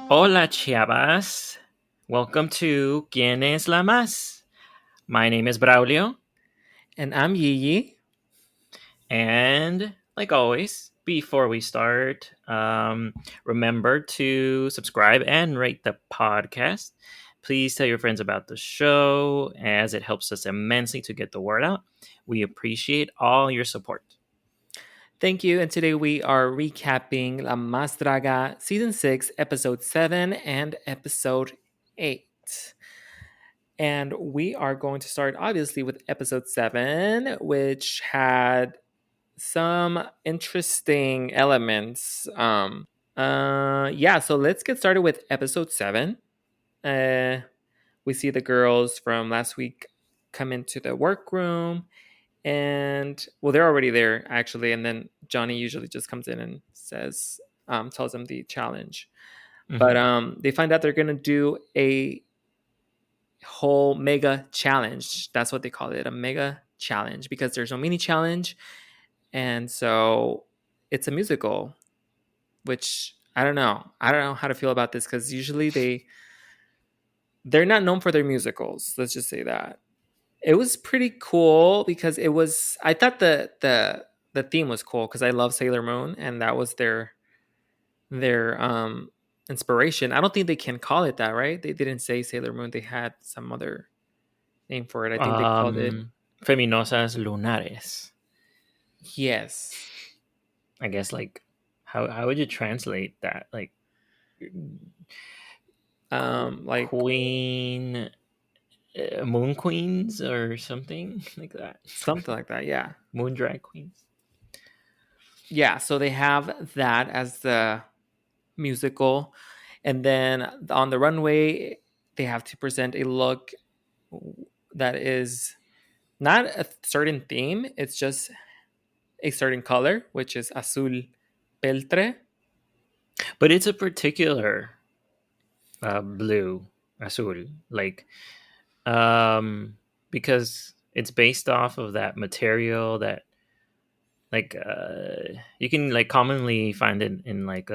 Hola, chavas. Welcome to ¿Quién es la más? My name is Braulio, And I'm Yi. and like always, before we start, remember to subscribe and rate the podcast. Please tell your friends about the show, as it helps us immensely to get the word out. We appreciate all your support. Thank you. And today we are recapping La Más Draga Season 6, Episode 7 and Episode 8. And we are going to start, obviously, with Episode 7, which had some interesting elements. So let's get started with Episode 7. We see the girls from last week come into the workroom. And well, they're already there actually, and then Johnny usually just comes in and says, tells them the challenge. But they find out they're gonna do a whole mega challenge. That's what they call it, a mega challenge, because there's no mini challenge, and so it's a musical. Which I don't know. I don't know how to feel about this because usually they're not known for their musicals. Let's just say that. It was pretty cool because it was. I thought the theme was cool because I love Sailor Moon and that was their inspiration. I don't think they can call it that, right? They didn't say Sailor Moon. They had some other name for it. I think they called it. Feminosas lunares. Yes. I guess like how would you translate that? Like Queen, moon queens or something like that. something like that. Yeah. Moon drag queens. Yeah. So they have that as the musical, and then on the runway they have to present a look that is not a certain theme. It's just a certain color, which is Azul Peltre. But it's a particular blue, azul, like because it's based off of that material that you can like commonly find it in like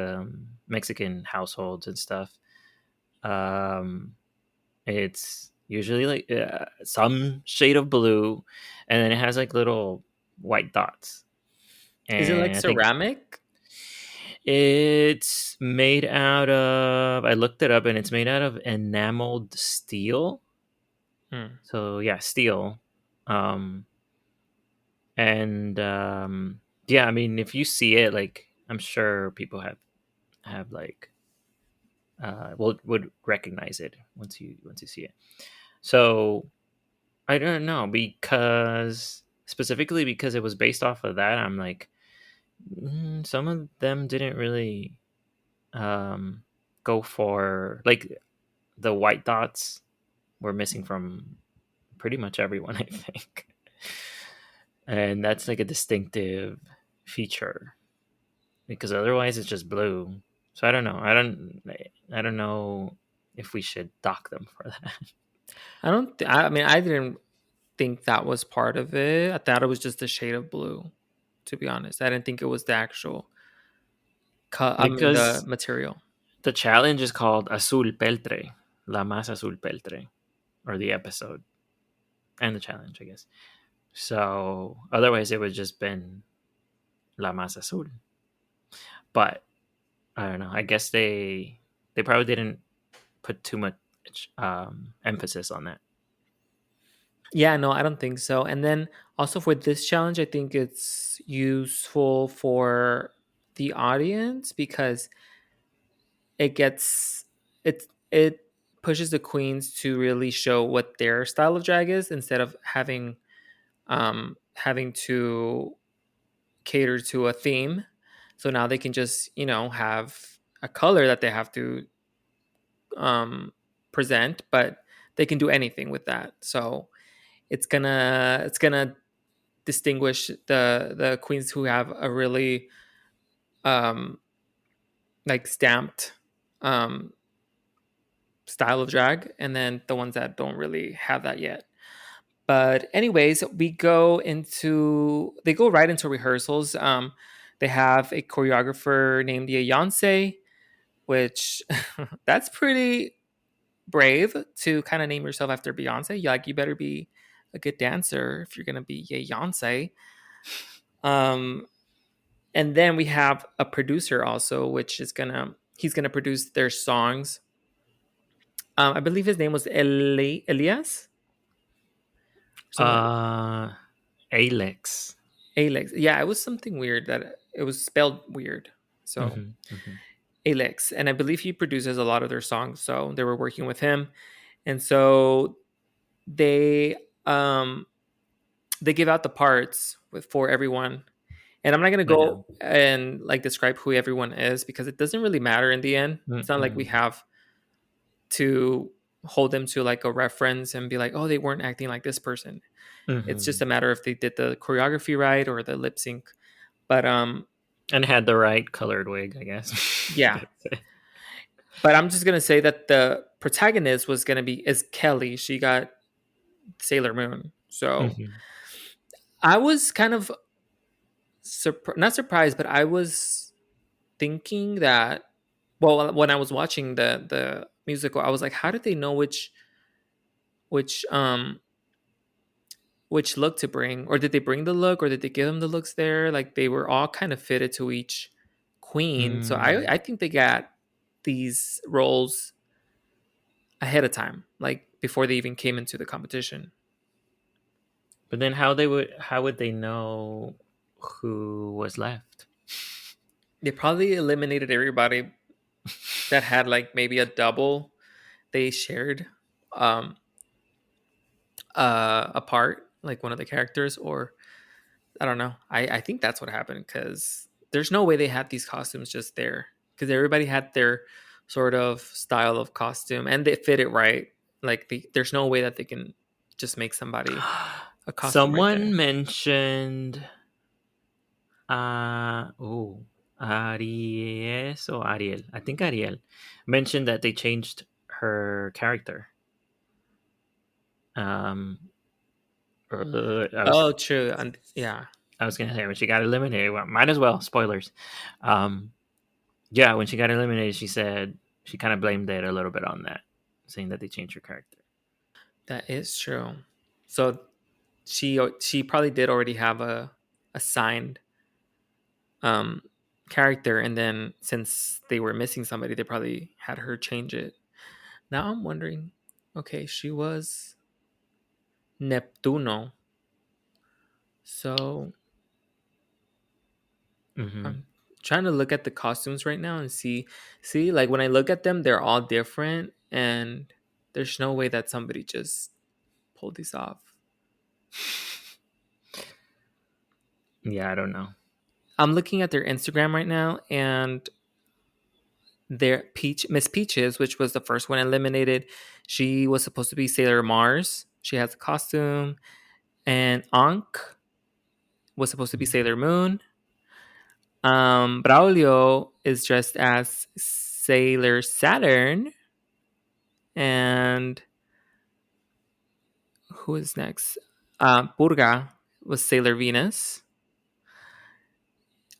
Mexican households and stuff. Um, it's usually like some shade of blue, and then it has like little white dots. Is it like And I think ceramic? it's made out of, I looked it up, and it's made out of enameled steel. Hmm. So yeah, steel. Um, and yeah, I mean, if you see it, like I'm sure people have like would recognize it once you see it. So I don't know, because specifically because it was based off of that. I'm like, some of them didn't really um, go for like the white dots were missing from pretty much everyone, I think, and that's like a distinctive feature because otherwise it's just blue. So I don't know. I don't know if we should dock them for that. I mean, I didn't think that was part of it. I thought it was just a shade of blue, to be honest. I didn't think it was the actual the Because material. the challenge is called Azul Peltre, La Más Azul Peltre, or the episode and the challenge, I guess. So otherwise, it would just been La Más Azul. But I don't know. I guess they probably didn't put too much emphasis on that. Yeah, no, I don't think so. And then also for this challenge, I think it's useful for the audience because it gets it pushes the queens to really show what their style of drag is instead of having to cater to a theme. So now they can just, have a color that they have to um present, but they can do anything with that. So it's gonna distinguish the queens who have a really um like stamped um style of drag, and then the ones that don't really have that yet. But anyways, they go right into rehearsals. They have a choreographer named Beyonce. which that's pretty brave to kind of name yourself after Beyonce. Like, you better be a good dancer if you're gonna be Beyonce. Um, and then we have a producer also, which is he's gonna produce their songs. I believe his name was Elias or something like Uh, Alex. Alex. Yeah, it was something weird that it was spelled weird. So Hmm. Hmm. Alex, and I believe he produces a lot of their songs. So they were working with him, and so they um they give out the parts for everyone. And I'm not gonna I know. go and like describe who everyone is because it doesn't really matter in the end. It's not like we Mm-mm. have to hold them to like a reference and be like, oh, they weren't acting like this person. It's just Hmm. a matter if they did the choreography right or the lip sync. But And had the right colored wig, I guess. yeah. That's it. But I'm just gonna say that the protagonist was gonna be is Kelly. She got Sailor Moon. So Hmm. I was kind of not surprised, but I was thinking that, well, when I was watching the musical, I was like, how did they know which which look to bring, or did they bring the look, or did they give them the looks there? Like they were all kind of fitted to each queen. So I Mm. think they got these roles ahead of time, like before they even came into the competition. But then how would they know who was left? They probably eliminated everybody that had like maybe a double they shared um a part, like one of the characters, or I don't know. I think that's what happened because there's no way they had these costumes just there because everybody had their sort of style of costume and they fit it right. Like there's no way that they can just make somebody a costume right there. Someone mentioned oh, Aries or Ariel. I think Ariel mentioned that they changed her character. Um I was Oh, true. And yeah, I was gonna say when she got eliminated. Well, might as well spoilers. Um, yeah, when she got eliminated, she said she kind of blamed it a little bit on that, saying that they changed her character. that is true. So she probably did already have a signed um character, and then since they were missing somebody, they probably had her change it. Now I'm wondering, okay, she was Neptuno. So Hmm. I'm trying to look at the costumes right now and see like when I look at them, they're all different and there's no way that somebody just pulled these off. Yeah, I don't know. I'm looking at their Instagram right now and their Miss Peaches, which was the first one eliminated, she was supposed to be Sailor Mars. She has a costume. And Ankh was supposed to be Sailor Moon. Braulio is dressed as Sailor Saturn. And who is next? Purga was Sailor Venus.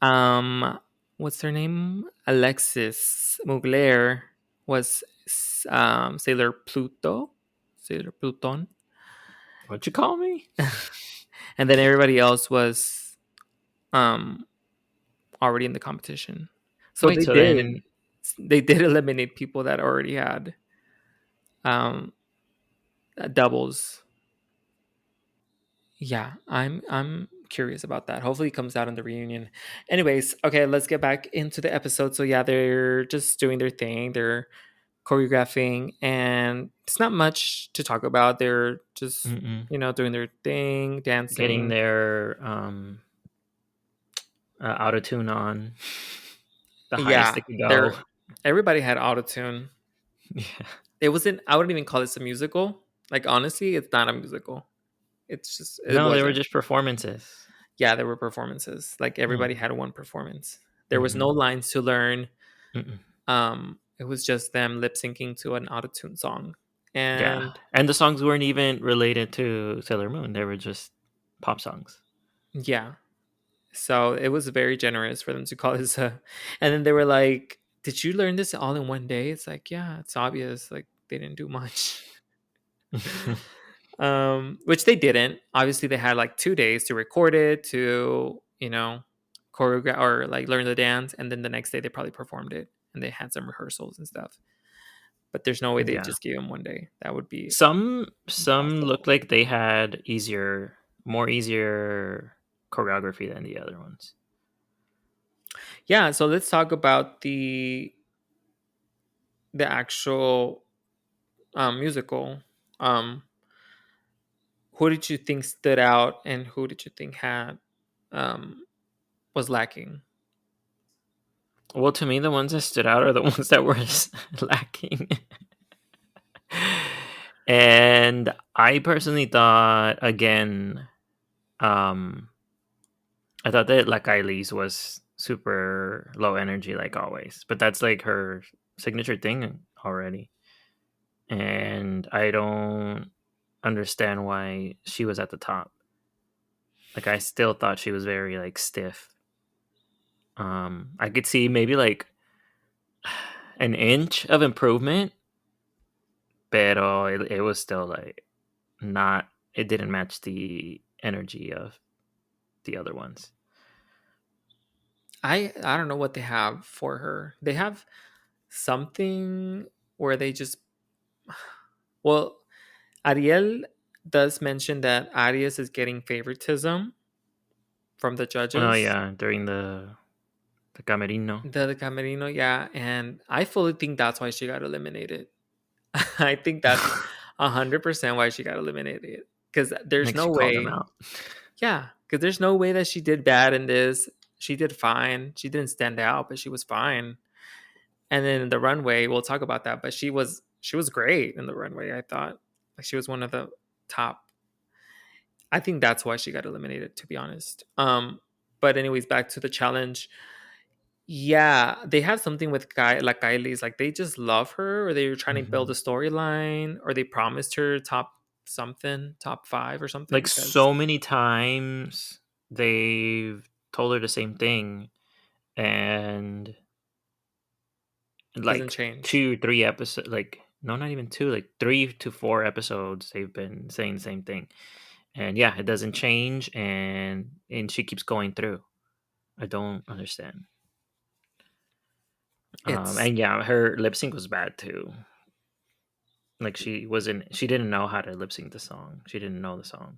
Um, what's her name? Alexis Mugler was Sailor Pluto. Sailor Pluton. What you call me? And then everybody else was um, already in the competition. So Wait, so then they did eliminate people that already had um, doubles. Yeah, I'm curious about that. Hopefully it comes out in the reunion. Anyways, okay, let's get back into the episode. So yeah, they're just doing their thing. They're choreographing and it's not much to talk about. They're just, mm-mm. doing their thing, Getting dancing. their auto tune on the highest Yeah, it could go. everybody had autotune. Yeah. It wasn't I wouldn't even call this a musical. Like honestly, it's not a musical. It No, they were wasn't. just performances. Yeah, there were performances. Like everybody Mm. had one performance. There was no Hmm. lines to learn. Mm-mm. It was just them lip syncing to an autotune song. Yeah, And and the songs weren't even related to Sailor Moon. They were just pop songs. yeah. So it was very generous for them to call this a and then they were like did you learn this all in one day? It's like, yeah, it's obvious. Like they didn't do much. Which they didn't. Obviously, they had like 2 days to record it, to choreograph or like learn the dance, and then the next day they probably performed it, and they had some rehearsals and stuff. But there's no way they Yeah. just gave them one day. That would be Some looked impossible. like they had more easier choreography than the other ones. Yeah. So let's talk about the actual musical. Um, who did you think stood out, and who did you think had um, was lacking? Well, to me, the ones that stood out are the ones that were lacking. And I personally thought, again, um, I thought that like Eileen's was super low energy, like always. But that's like her signature thing already. And I don't understand why she was at the top. Like I still thought she was very like stiff. I could see maybe like an inch of improvement, pero it was still like not. It didn't match the energy of the other ones. I don't know what they have for her. They have something where they just well, Ariel does mention that Arias is getting favoritism from the Oh judges. yeah, during the camerino. The Camerino, yeah, and I fully think that's why she got eliminated. I think that's 100% why she got eliminated. Because there's Like no she called them way, out. yeah, because there's no way that she did bad in this. She did fine. She didn't stand out, but she was fine. And then the runway, we'll talk about that. But she was great in the runway. I thought like she was one of the top. I think that's why she got eliminated. To be honest. But anyways, back to the challenge. Yeah, they have something with like Kylie's. Like they just love her, or they were trying to build Hmm. a storyline, or they promised her top something, top five or something. Like Because so many times they've told her the same thing, and doesn't like change. 2 3 episodes, like no, not even two, like 3 to 4 episodes they've been saying the same thing. And yeah, it doesn't change, and she keeps going through. I don't understand. It's And yeah, her lip sync was bad too. Like she didn't know how to lip sync the song. She didn't know the song.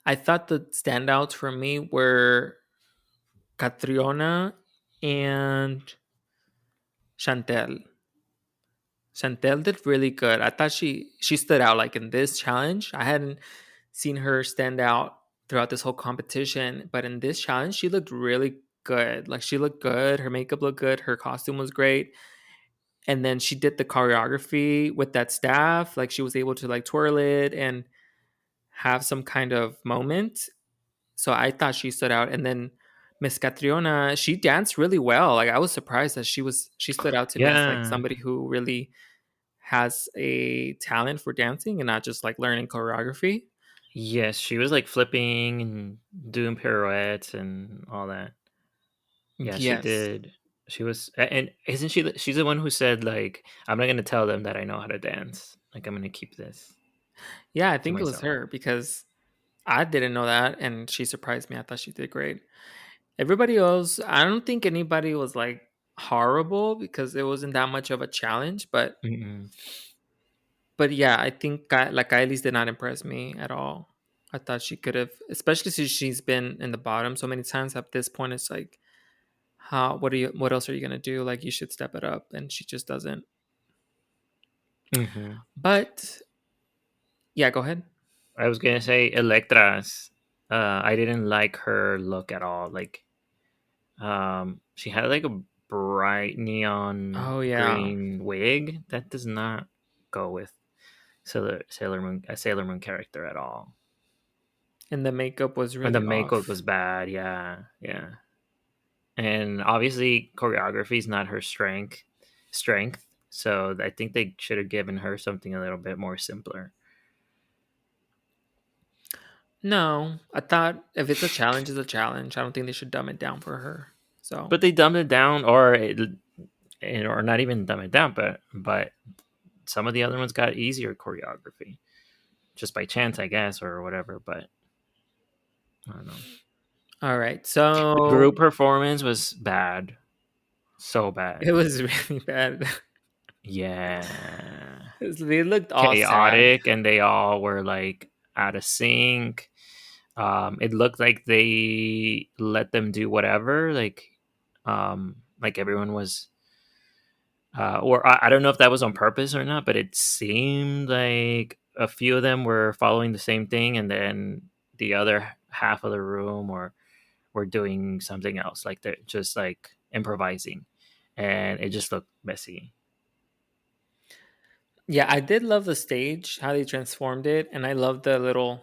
I thought the standouts for me were Catriona and Chantel. Chantel did really good. I thought she stood out like in this challenge. I hadn't seen her stand out throughout this whole competition, but in this challenge, she looked really good. Like she looked good. Her makeup looked good. Her costume was great. And then she did the choreography with that staff. Like she was able to like twirl it and have some kind of moment. So I thought she stood out. And then Miss Catriona, she danced really well. Like I was surprised that she stood out to me as like Yeah. somebody who really has a talent for dancing and not just like learning choreography. Yes, she was like flipping and doing pirouettes and all that. Yeah, she Yes. did. She was, and isn't she? She's the one who said like, "I'm not gonna tell them that I know how to dance. Like, I'm gonna keep this Yeah, I to think it was myself." her because I didn't know that and she surprised me. I thought she did great. Everybody else, I don't think anybody was like horrible because it wasn't that much of a challenge, Mm-mm. but yeah, I think like Kylie's did not impress me at all. I thought she could have, especially since she's been in the bottom so many times. At this point, it's like, what else are you gonna do? Like, you should step it up, and she just doesn't. Mm-hmm. But yeah, go ahead. I was gonna say Electra's. I didn't like her look at all. Like, she had like a bright neon Oh yeah, green wig that does not go with Sailor Moon, a Sailor Moon character at all. and the makeup was And the really makeup off. was bad. Yeah, yeah. And obviously choreography is not her strength. So I think they should have given her something a little bit more simpler. No, I thought if it's a challenge, it's a challenge. I don't think they should dumb it down for her. So But they dumbed it down, or or not even dumb it down, but some of the other ones got easier choreography just by chance, I guess, or whatever. But I don't know. All right. The group So performance was bad, so it bad. was really bad. Yeah, They looked all sad. chaotic, and they all were like out of sync. It looked like they let them do whatever, like everyone was, or I don't know if that was on purpose or not, but it seemed like a few of them were following the same thing, and then the other half of the room were doing something else, like they're just like improvising, and it just looked messy. Yeah, I did love the stage, how they transformed it, and I love the little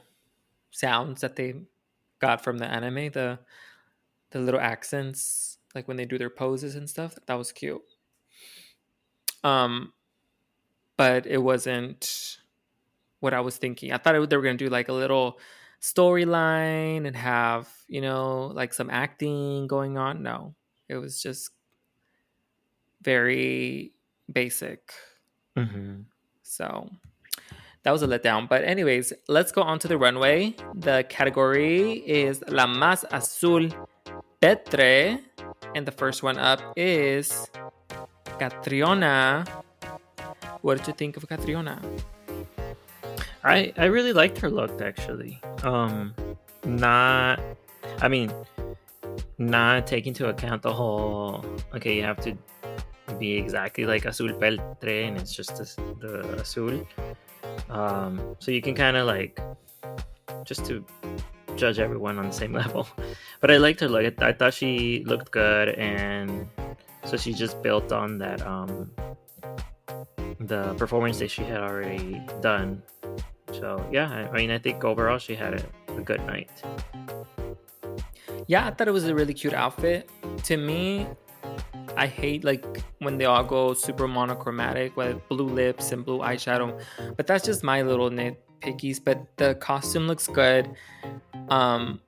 sounds that they got from the anime, the little accents, like when they do their poses and stuff. That was cute. Um, but it wasn't what I was thinking. I thought they were gonna do like a little storyline and have like some acting going on. No, it was just very basic. Hmm. So that was a letdown. But anyways, let's go on to the runway. The category is La Más Azul Peltre, and the first one up is Catriona. What did you think of Catriona? I really liked her look actually. Not, I mean, not taking into account the whole. Okay, you have to be exactly like Azul Peltre, and it's just the Azul. So you can kind of like just to judge everyone on the same level. But I liked her look. I thought she looked good, and so she just built on that the performance that she had already done. So yeah, I mean, I think overall she had a good night. Yeah, I thought it was a really cute outfit. To me, I hate like when they all go super monochromatic with blue lips and blue eyeshadow, but that's just my little nitpickies. But the costume looks good. Um,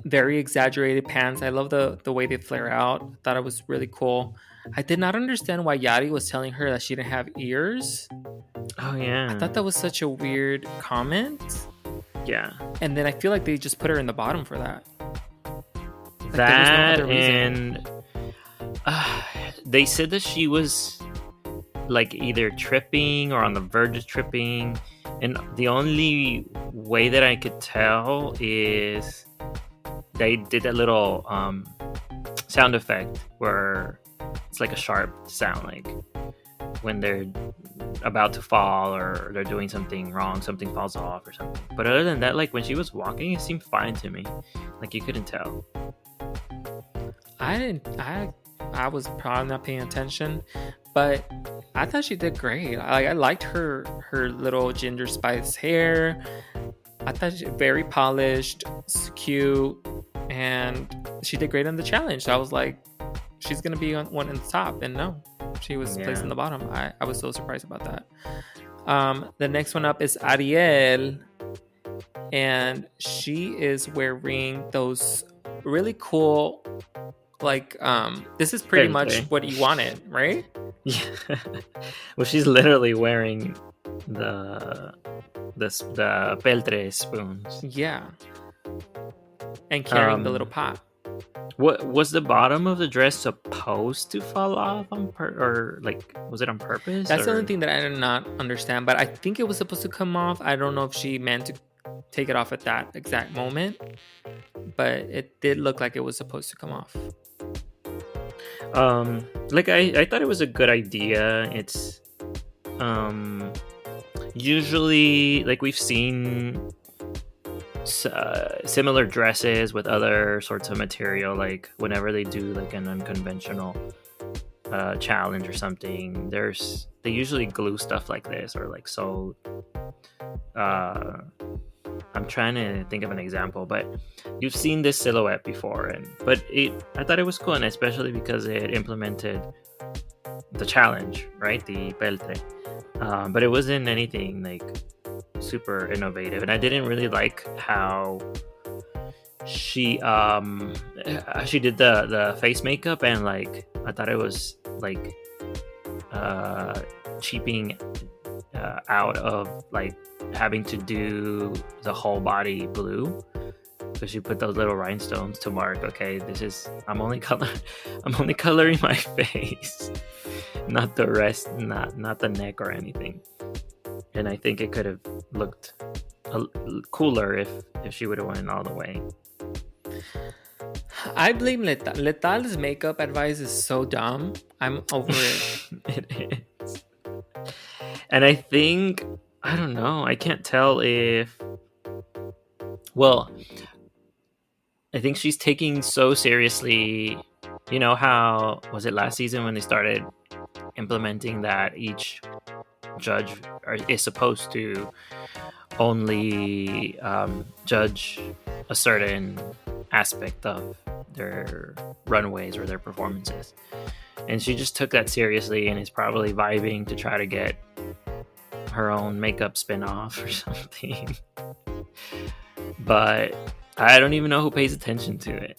Very exaggerated pants. I love the way they flare out. I thought it was really cool. I did not understand why Yari was telling her that she didn't have ears. Oh I yeah, thought that was such a weird comment. yeah. And then I feel like they just put her in the bottom for that. Like there was no That other reason. and they said that she was like either tripping or on the verge of tripping, and the only way that I could tell is they did a little sound effect where it's like a sharp sound, like when they're about to fall or they're doing something wrong, something falls off or something. But other than that, like when she was walking, it seemed fine to me. Like you couldn't tell. I didn't. I was probably not paying attention, but I thought she did great. I liked her little ginger spice hair. I thought she very polished, cute, and she did great on the challenge. So I was like, she's gonna be on one in the top, and no, she was placed in Yeah. the bottom. I was so surprised about that. The next one up is Ariel, and she is wearing those really cool like this is pretty much Peltre. what you wanted, right? Yeah. Well, she's literally wearing the the Peltre spoons. Yeah, and carrying the little Um, pot. what was the bottom of the dress supposed to fall off or like was it on purpose That's the only or? thing that I did not understand, but I think it was supposed to come off. I don't know if she meant to take it off at that exact moment, but it did look like it was supposed to come off. Like I thought it was a good idea. It's um usually like we've seen similar dresses with other sorts of material, like whenever they do like an unconventional challenge or something, they usually glue stuff like this or like so uh I'm trying to think of an example, but you've seen this silhouette before, and but I thought it was cool, and especially because it implemented the challenge, right? The Peltre. But it wasn't anything like super innovative, and I didn't really like how she did the face makeup, and like I thought it was like uh cheaping out of like having to do the whole body blue. So she put those little rhinestones to mark, okay, this is I'm only coloring my face, not the rest, not the neck or anything. And I think it could have looked cooler if she would have went all the way. I blame Letal. Letal's makeup advice is so dumb. I'm over it. It is. And I think, I don't know, I can't tell if, well, I think she's taking so seriously. You know how was it last season when they started implementing that each judge is supposed to only judge a certain aspect of their runways or their performances, and she just took that seriously and is probably vibing to try to get her own makeup spin-off or something. But I don't even know who pays attention to it.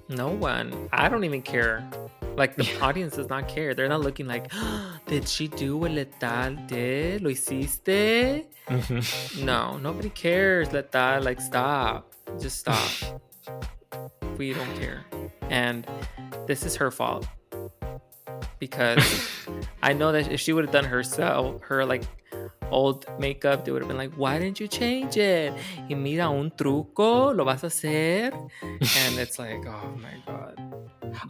No one. I don't even care. Like, the audience does not care. They're not looking like, did she do what Letal did? Lo hiciste? No, nobody cares, Letal. Like, stop. Just stop. We don't care. And this is her fault. Because I know that if she would have done her like old makeup, they would have been like, why didn't you change it? Y mira un truco, lo vas a hacer. And it's like, oh my god.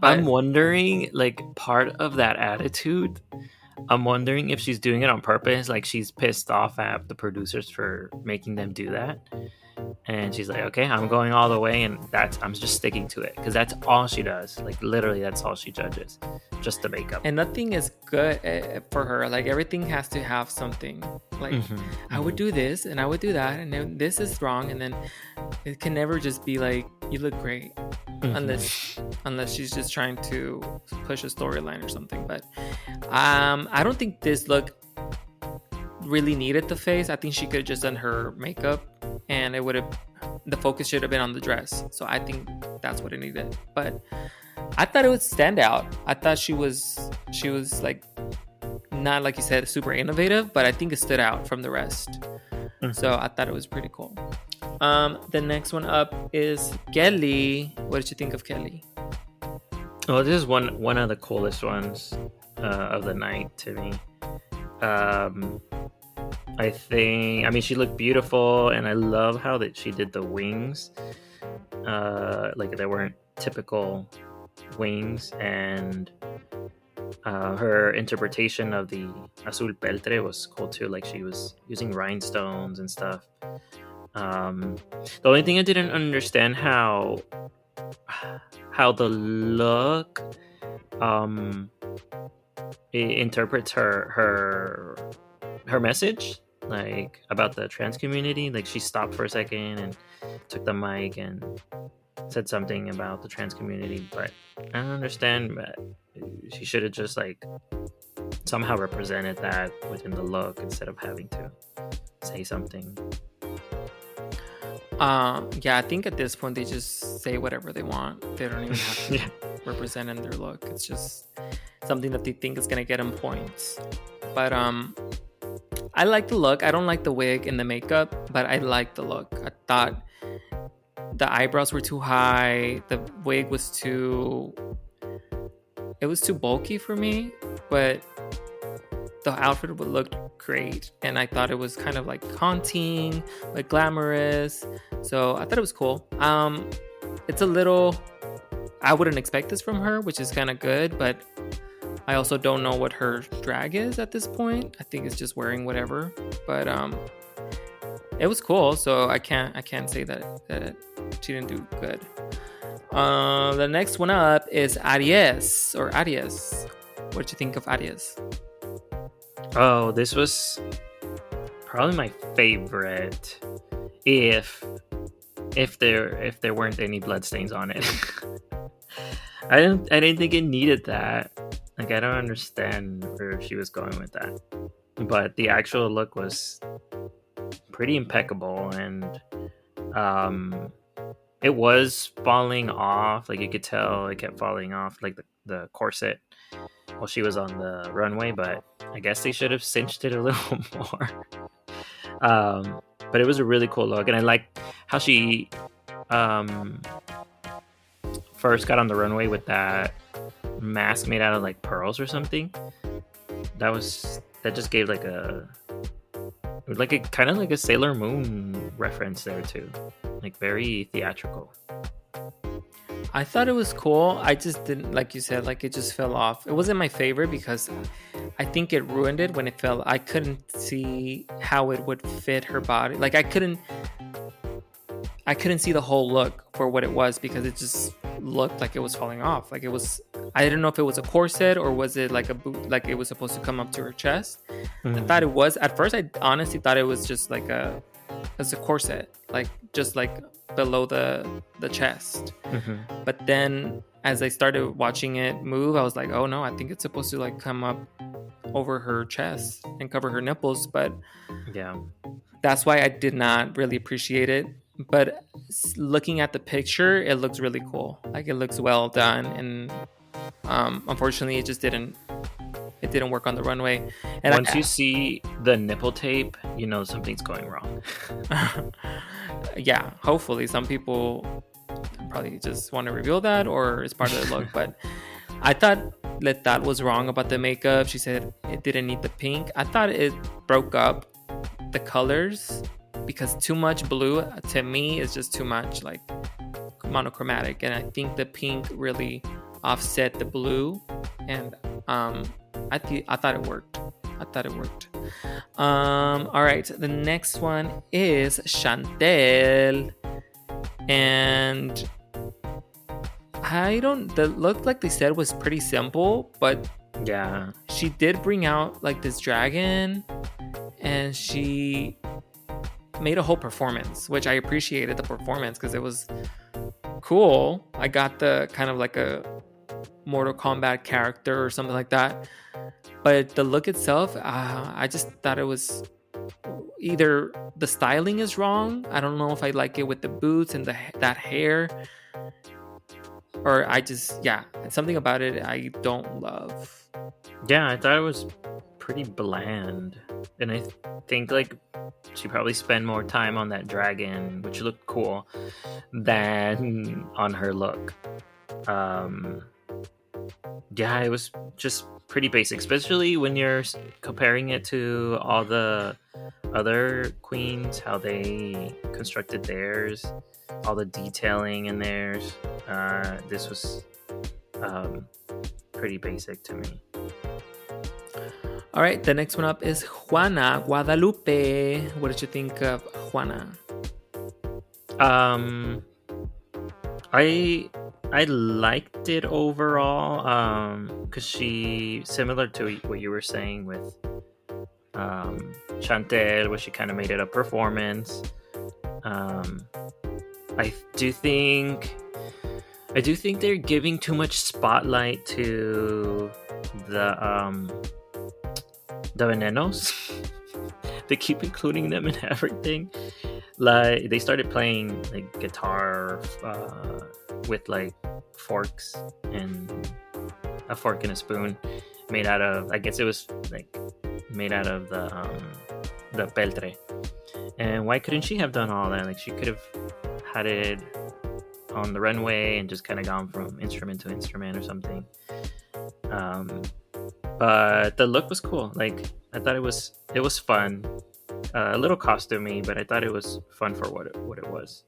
But I'm wondering, like, part of that attitude, I'm wondering if she's doing it on purpose, like she's pissed off at the producers for making them do that. And she's like, okay, I'm going all the way, and I'm just sticking to it because that's all she does. Like, literally, that's all she judges, just the makeup. And nothing is good for her. Like, everything has to have something. Like, I would do this and I would do that, and then this is wrong, and then it can never just be like, you look great, unless she's just trying to push a storyline or something. But I don't think this look really needed the face. I think she could have just done her makeup, and it would have, the focus should have been on the dress. So I think that's what it needed. But I thought it would stand out. I thought she was like, not like you said, super innovative, but I think it stood out from the rest. So I thought it was pretty cool. The next one up is Kelly. What did you think of Kelly? Well, this is one of the coolest ones of the night to me. I mean, she looked beautiful, and I love how that she did the wings. Like, they weren't typical wings, and her interpretation of the Azul Peltre was cool too. Like, she was using rhinestones and stuff. The only thing I didn't understand how the look it interprets her message, like, about the trans community. Like, she stopped for a second and took the mic and said something about the trans community, but I don't understand. But she should have just like somehow represented that within the look instead of having to say something. Yeah, I think at this point they just say whatever they want. They don't even have to represent in their look. It's just something that they think is gonna get them points. But I like the look. I don't like the wig and the makeup, but I like the look. I thought the eyebrows were too high. The wig was too bulky for me, but the outfit would look great, and I thought it was kind of like haunting, like glamorous. So I thought it was cool. It's a little, I wouldn't expect this from her, which is kind of good, but I also don't know what her drag is at this point. I think it's just wearing whatever, but it was cool. So I can't say that she didn't do good. The next one up is Aries. What did you think of Aries? Oh, this was probably my favorite. If there weren't any bloodstains on it. I didn't think it needed that. Like, I don't understand where she was going with that. But the actual look was pretty impeccable, and it was falling off. Like you could tell it kept falling off, like the corset while she was on the runway. But I guess they should have cinched it a little more. But it was a really cool look, and I like how she um, first got on the runway with that mask made out of like pearls or something. That just gave like a kind of like a Sailor Moon reference there too, like very theatrical. I thought it was cool. I just didn't, like you said, like it just fell off. It wasn't my favorite because I think it ruined it when it fell. I couldn't see how it would fit her body. Like I couldn't see the whole look for what it was because it just looked like it was falling off. Like it was, I didn't know if it was a corset or was it like a boot, like it was supposed to come up to her chest. I thought it was, at first I honestly thought it was just like as a corset, like just like below the chest. But then as I started watching it move, I was like, oh no, I think it's supposed to like come up over her chest and cover her nipples. But Yeah. that's why I did not really appreciate it. But looking at the picture, it looks really cool. Like it looks well done, and unfortunately, it didn't work on the runway. And Once you see the nipple tape, you know something's going wrong. yeah, hopefully, some people probably just want to reveal that, or it's part of the look. But I thought that was wrong about the makeup. She said it didn't need the pink. I thought it broke up the colors because too much blue to me is just too much like monochromatic, and I think the pink really offset the blue, and I thought it worked. I thought it worked. All right, the next one is Chantel, and the look, like they said, was pretty simple, but Yeah. she did bring out like this dragon, and she made a whole performance, which I appreciated the performance because it was cool. I got the kind of like a Mortal Kombat character or something like that. But the look itself, I just thought it was either the styling is wrong. I don't know if I like it with the boots and that hair, or something about it I don't love. Yeah, I thought it was pretty bland. And I think like she probably spent more time on that dragon, which looked cool, than on her look. Yeah, it was just pretty basic, especially when you're comparing it to all the other queens, how they constructed theirs, all the detailing in theirs. This was pretty basic to me. All right, the next one up is Juana Guadalupe. What did you think of Juana? I liked it overall, because she, similar to what you were saying with Chantel, where she kind of made it a performance. I do think they're giving too much spotlight to the venenos. They keep including them in everything. Like they started playing like guitar with like forks and a fork and a spoon made out of, I guess it was like made out of the Peltre. And why couldn't she have done all that? Like she could have had it on the runway and just kind of gone from instrument to instrument or something. But the look was cool. Like I thought it was fun. A little costumey, but I thought it was fun for what it was.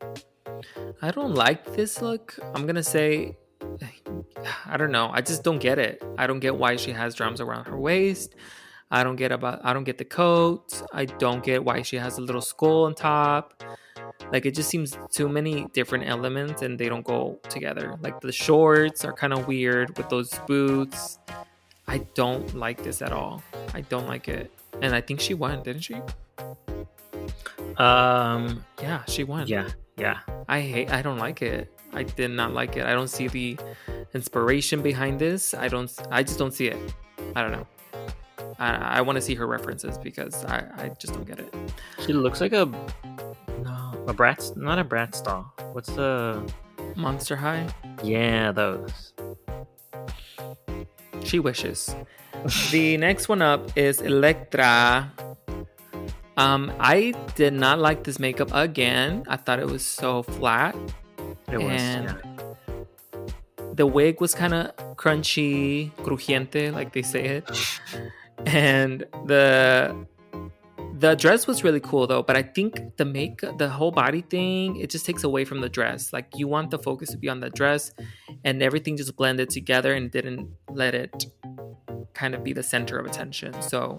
I don't like this look. I'm gonna say, I don't know. I just don't get it. I don't get why she has drums around her waist. I don't get the coat. I don't get why she has a little skull on top. Like it just seems too many different elements and they don't go together. Like the shorts are kind of weird with those boots. I don't like this at all. I don't like it. And I think she won, didn't she? Yeah, she won. Yeah. I don't like it. I did not like it. I don't see the inspiration behind this. I just don't see it. I don't know. I want to see her references because I just don't get it. She looks like a A Bratz, not a Bratz doll. What's the? Monster High. Yeah, those. She wishes. The next one up is Electra. I did not like this makeup again. I thought it was so flat, It was, and yeah. the wig was kind of crunchy, crujiente, like they say it, and the dress was really cool though. But I think the whole body thing, it just takes away from the dress. Like you want the focus to be on the dress, and everything just blended together and didn't let it kind of be the center of attention. So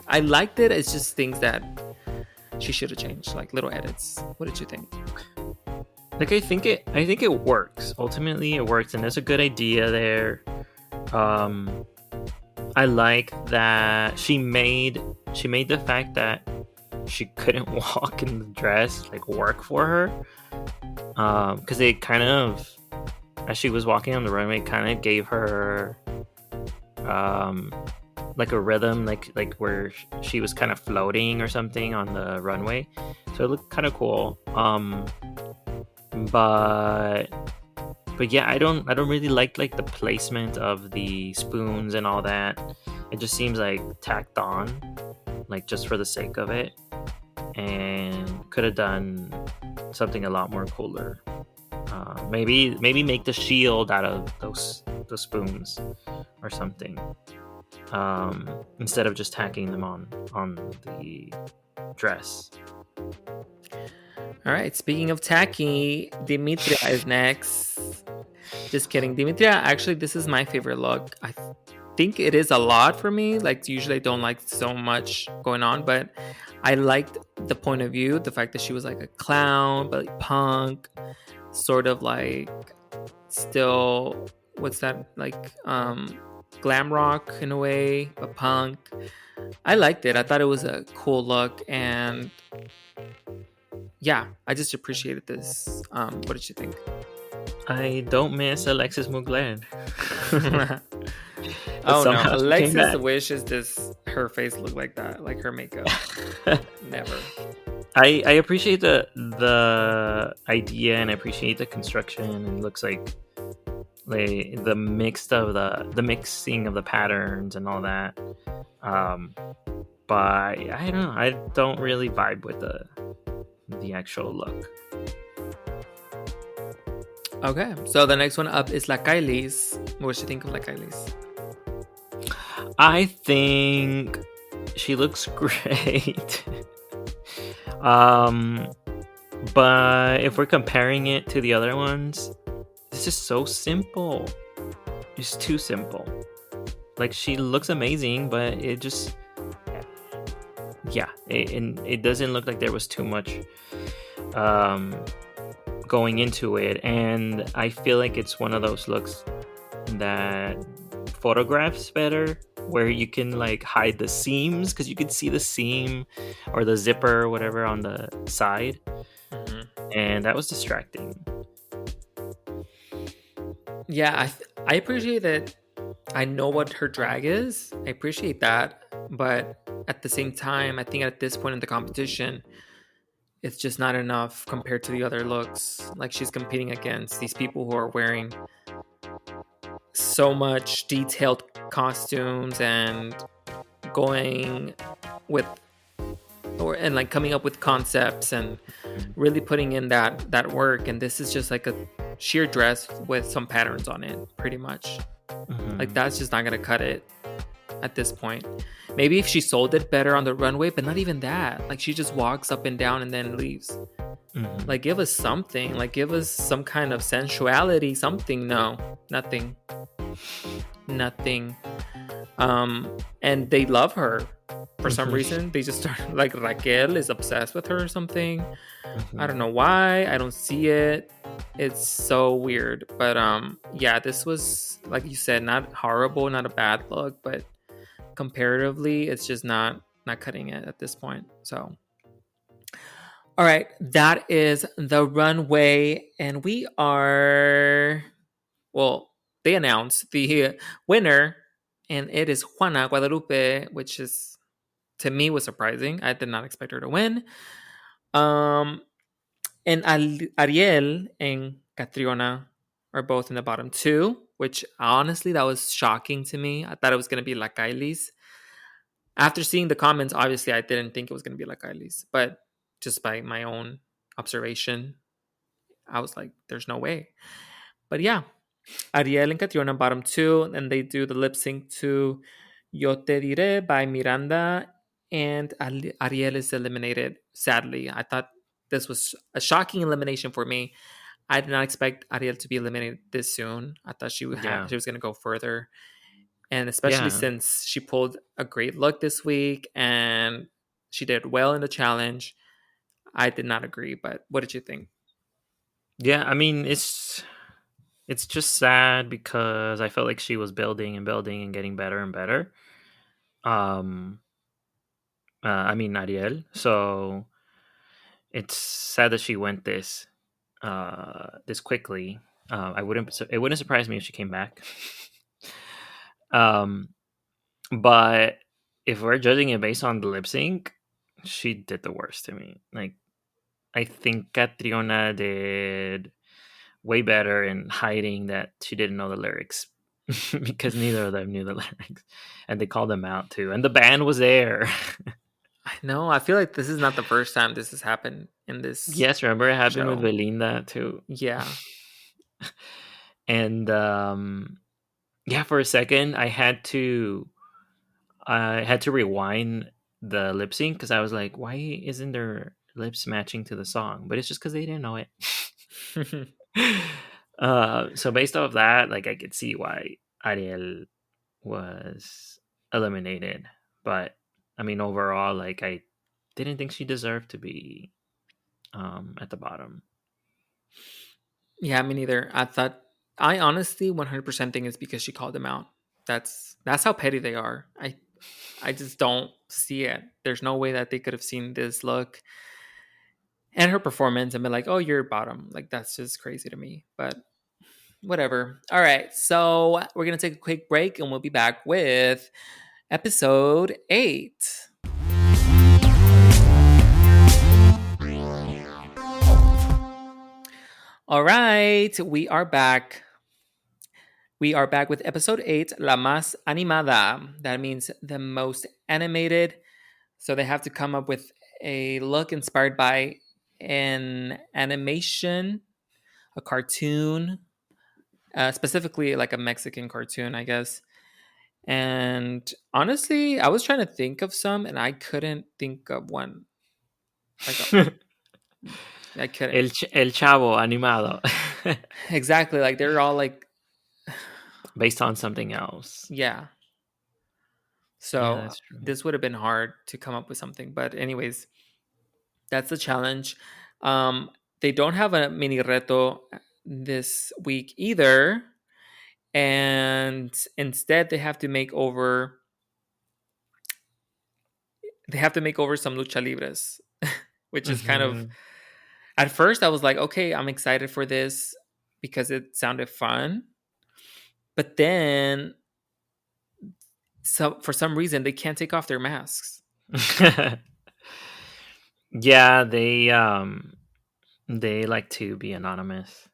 I liked it. It's just things that she should have changed, like little edits. What did you think? Like I think it works. Ultimately, it works, and there's a good idea there. Um, I like that she made the fact that she couldn't walk in the dress like work for her. Because it kind of, as she was walking on the runway, kind of gave her um like a rhythm, like where she was kind of floating or something on the runway. So it looked kind of cool. But yeah, I don't really like the placement of the spoons and all that. It just seems like tacked on, like just for the sake of it, and could have done something a lot more cooler. Maybe make the shield out of those spoons or something, instead of just tacking them on the dress. All right. Speaking of tacky, Dimitria is next. Just kidding. Dimitria, actually, this is my favorite look. I think it is a lot for me. Like, usually I don't like so much going on, but I liked the point of view, the fact that she was like a clown, but like punk, sort of like still, what's that, like glam rock in a way, but punk. I liked it. I thought it was a cool look, and yeah, I just appreciated this. What did you think? I don't miss Alexis Mugler. But Oh no, somehow she came Alexis back. wishes this her face looked like that, like her makeup. Never. I appreciate the idea, and I appreciate the construction, and it looks like the mixing of the patterns and all that. But I don't know. I don't really vibe with the actual look. Okay, so the next one up is La Kylie's. What do you think of La Kylie's? I think she looks great. um, but if we're comparing it to the other ones, it's just so simple. It's too simple. Like, she looks amazing, but it just, yeah, it doesn't look like there was too much going into it, and I feel like it's one of those looks that photographs better, where you can like hide the seams, because you can see the seam or the zipper or whatever on the side, and that was distracting. Yeah, I appreciate that. I know what her drag is. I appreciate that, but at the same time, I think at this point in the competition, it's just not enough compared to the other looks. Like, she's competing against these people who are wearing so much detailed costumes and going with and like coming up with concepts and really putting in that work, and this is just like a sheer dress with some patterns on it, pretty much. Like, that's just not gonna cut it at this point. Maybe if she sold it better on the runway, but not even that. Like, she just walks up and down and then leaves. Like, give us something. Like, give us some kind of sensuality, something. No, nothing. And they love her for some reason. They just start, like, Raquel is obsessed with her or something. I don't know why. I don't see it. It's so weird. But yeah, this was, like you said, not horrible, not a bad look, but comparatively, it's just not cutting it at this point. So, all right, that is the runway, and we are, well, they announced the winner, and it is Juana Guadalupe, which is, to me, was surprising. I did not expect her to win. And Ariel and Catriona are both in the bottom two, which honestly, that was shocking to me. I thought it was going to be like Kylie's. After seeing the comments, obviously, I didn't think it was going to be like Kylie's, but just by my own observation, I was like, there's no way. But yeah, Ariel and Catriona bottom two, and they do the lip sync to Yo Te Diré by Miranda, and Ariel is eliminated, sadly. I thought this was a shocking elimination for me. I did not expect Ariel to be eliminated this soon. I thought Yeah, she was going to go further, and especially yeah, since she pulled a great look this week and she did well in the challenge. I did not agree, but what did you think? yeah. I mean, it's just sad because I felt like she was building and building and getting better and better. Um, I mean Ariel. So it's sad that she went this quickly. I wouldn't. It wouldn't surprise me if she came back. um, but if we're judging it based on the lip sync, she did the worst to me. Like I think Catriona did way better in hiding that she didn't know the lyrics because neither of them knew the lyrics, and they called them out too. And the band was there. I know. I feel like this is not the first time this has happened in this Yes, remember it happened with show. Belinda too. Yeah. And yeah, for a second I had to rewind the lip sync because I was like, why isn't their lips matching to the song? But it's just because they didn't know it. So based off that, like I could see why Ariel was eliminated. But I mean, overall, like I didn't think she deserved to be at the bottom. Yeah, me neither. I honestly 100% think it's because she called them out. That's how petty they are. I just don't see it. There's no way that they could have seen this look and her performance and been like, "Oh, you're bottom." Like that's just crazy to me. But whatever. All right. So, we're going to take a quick break and we'll be back with episode 8. All right, we are back. We are back with episode 8, La Más Animada. That means the most animated. So they have to come up with a look inspired by an animation, a cartoon, specifically like a Mexican cartoon, I guess. And honestly, I was trying to think of some and I couldn't think of one. Like, I couldn't. El Chavo animado, Exactly. Like, they're all like, based on something else. yeah. Yeah, So that's true. this would have been hard to come up with something. But, anyways, that's the challenge. Um, they don't have a mini reto this week either. And instead, they have to make over some lucha libres, which is kind of, Hmm. at first I was like, okay, I'm excited for this because it sounded fun. But then, so for some reason, they can't take off their masks. Yeah, they like to be anonymous.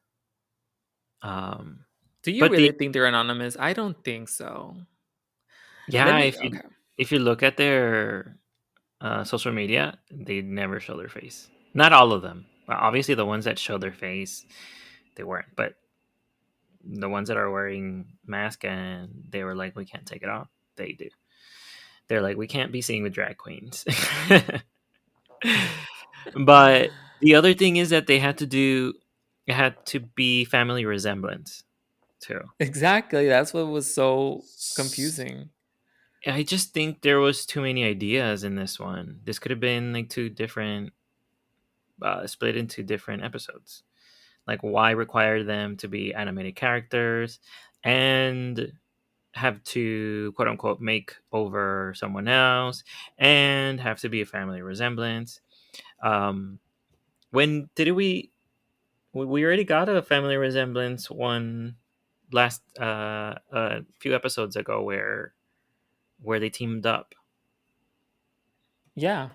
Um, Do you but really think they're anonymous? I don't think so. Let yeah, me, okay. if you look at their social media, they never show their face. Not all of them. Obviously, the ones that show their face, they weren't. But the ones that are wearing mask and they were like, we can't take it off. They do. They're like, we can't be seen with drag queens. But the other thing is that it had to be family resemblance too. Exactly. That's what was so S- confusing. I just think there was too many ideas in this one. This could have been like two different, split into different episodes. Like, why require them to be animated characters and have to quote unquote make over someone else and have to be a family resemblance? Um, when did we already got a family resemblance one last a few episodes ago where they teamed up. Yeah.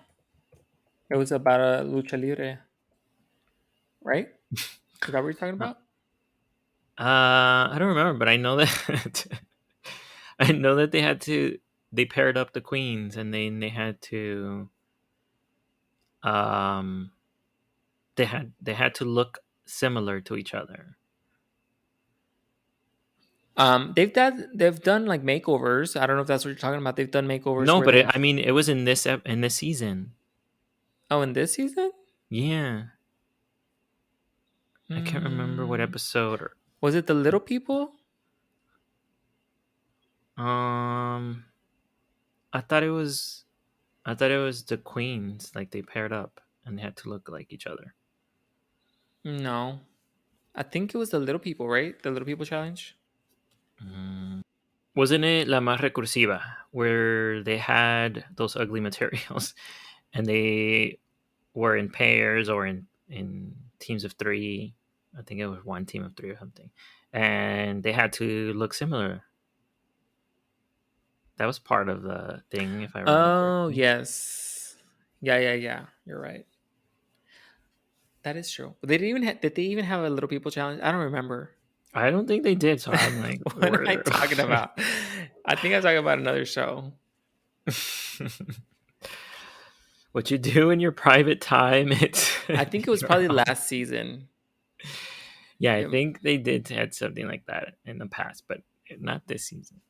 It was about a lucha libre. right? Is that what you're talking Uh, about? I don't remember, but I know that I know that they paired up the queens, and then they had to um they had to look similar to each other. They've done like makeovers. I don't know if that's what you're talking about. They've done makeovers No, where but they've I mean, it was in this season. oh, in this season? Yeah, I can't remember what Mm, episode. was it the little people? Um, I thought it was I thought it was the queens. Like they paired up and they had to look like each other. No. I think it was the little people, right? The little people challenge. Mm. Wasn't it La Más Recursiva, where they had those ugly materials and they were in pairs or in teams of three? I think it was one team of three or something. And they had to look similar. That was part of the thing, if I remember Oh, correctly. yes. Yeah, yeah, yeah. You're right. That is true. Did they even have a little people challenge? I don't remember. I don't think they did, so I'm like, What am I where? talking about? I think I'm talking about another show. What you do in your private time, it's I think it was your probably own. last season. Yeah, I Um, think they did had something like that in the past, but not this season.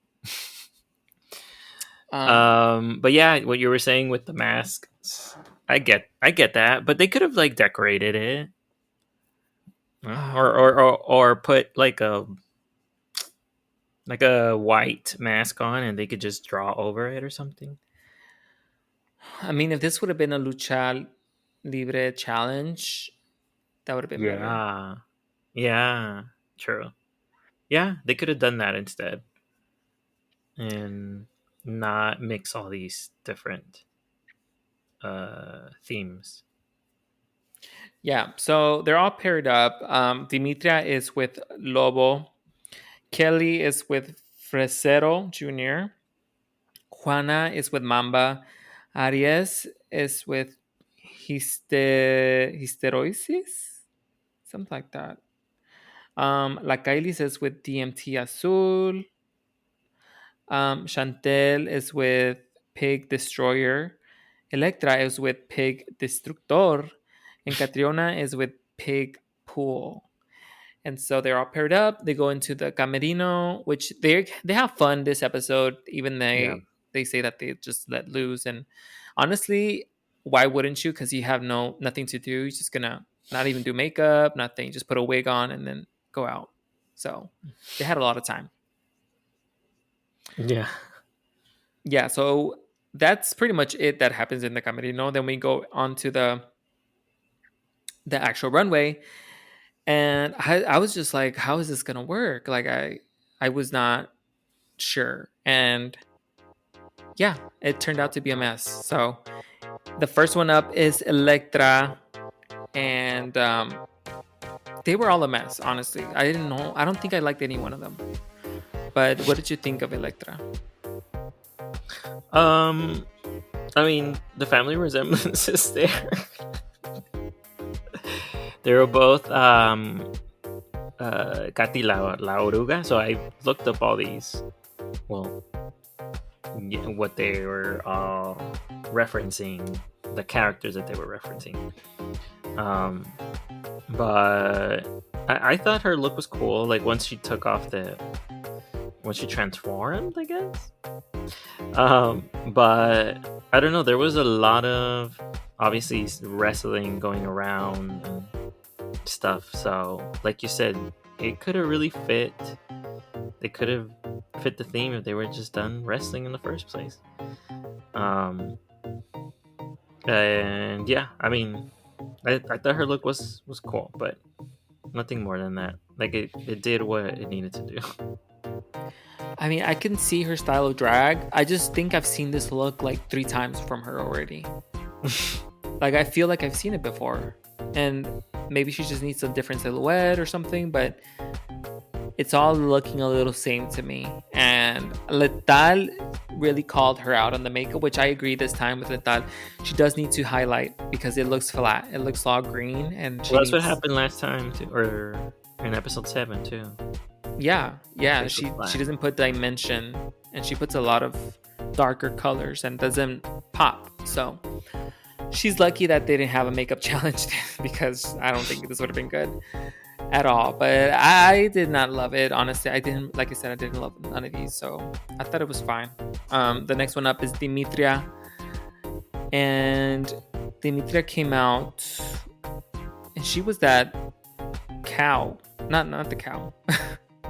um, But yeah, what you were saying with the masks, I get that, but they could have like decorated it, or put like a white mask on, and they could just draw over it or something. I mean, if this would have been a lucha libre challenge, that would have been better. Yeah, yeah, true. Yeah, they could have done that instead and not mix all these different themes. Yeah, so they're all paired up. Dimitria is with Lobo. Kelly is with Fresero Jr. Juana is with Mamba. Aries is with Hysteroisis, something like that. La Kailis is with DMT Azul. Chantel is with Pig Destroyer. Electra is with Pig Destructor. And Catriona is with Pig Pool. And so they're all paired up. They go into the camerino, which they have fun this episode. Even Yeah, they say that they just let loose. And honestly, why wouldn't you? Because you have nothing to do. You're just gonna not even do makeup, nothing. Just put a wig on and then go out. So they had a lot of time. yeah, Yeah. So that's pretty much it that happens in the camerino. Then we go on to the actual runway, and I was just like, how is this gonna work? Like I was not sure. And yeah, it turned out to be a mess. So the first one up is Electra, and they were all a mess, honestly. I didn't know, I don't think I liked any one of them. But what did you think of Electra? Um, I mean, the family resemblance is there. They were both Katy La Oruga. So I looked up all these. Well, yeah, what they were all referencing, the characters that they were referencing. Um, but I thought her look was cool. Like once she transformed, I guess. But I don't know. There was a lot of obviously wrestling going around and stuff. So, like you said, it could have really fit. They could have fit the theme if they were just done wrestling in the first place. Um, and yeah, I mean, I thought her look was cool, but nothing more than that. Like it did what it needed to do. I mean, I can see her style of drag. I just think I've seen this look like 3 times from her already. Like, I feel like I've seen it before. And maybe she just needs a different silhouette or something, but it's all looking a little same to me. And Letal really called her out on the makeup, which I agree this time with. I thought she does need to highlight because it looks flat. It looks all green, and she Well, that's what needs. happened last time, too, or in episode 7 too. Yeah. Face was She flat. doesn't put dimension, and she puts a lot of darker colors and doesn't pop. So she's lucky that they didn't have a makeup challenge because I don't think this would have been good at all. But I did not love it. Honestly, I didn't. Like I said, I didn't love none of these, so I thought it was fine. The next one up is Dimitria, and Dimitria came out, and she was that cow. Not the cow.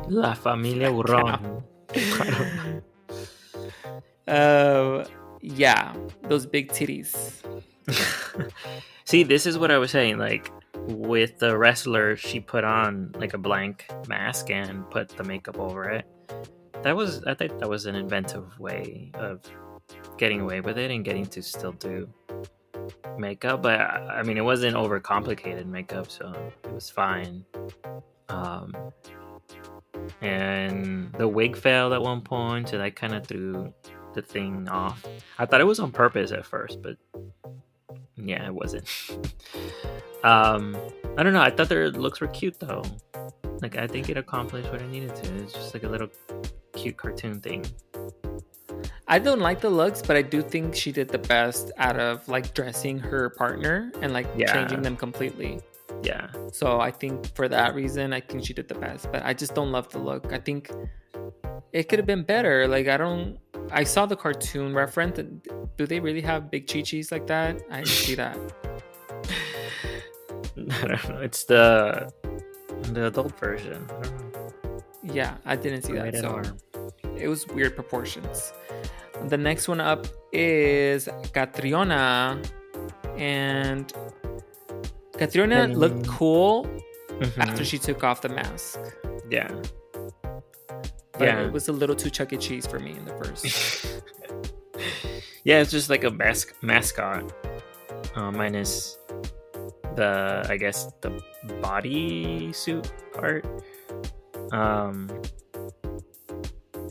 La familia Burrón. I don't uh, yeah, those big titties. know. See, this is what I was saying. Like with the wrestler, she put on like a blank mask and put the makeup over it. I think that was an inventive way of getting away with it and getting to still do makeup. But I mean, it wasn't overcomplicated makeup, so it was fine. Um, and the wig failed at one point, so that kind of threw the thing off. I thought it was on purpose at first, but yeah, it wasn't. I don't know. I thought their looks were cute though. Like I think it accomplished what it needed to. It's just like a little cute cartoon thing. I don't like the looks, but I do think she did the best out of like dressing her partner and like changing them completely. Yeah. So I think for that reason, I think she did the best. But I just don't love the look. I think it could have been better. Like I saw the cartoon reference. And do they really have big chichis like that? I didn't see that. I don't know. It's the adult version. I don't know. Yeah, I didn't see that. Rated So R. it was weird proportions. The next one up is Catriona, and Catriona looked cool after she took off the mask. Yeah. But it was a little too Chuck E. Cheese for me in the first. Yeah, it's just like a mascot, minus I guess the body suit part.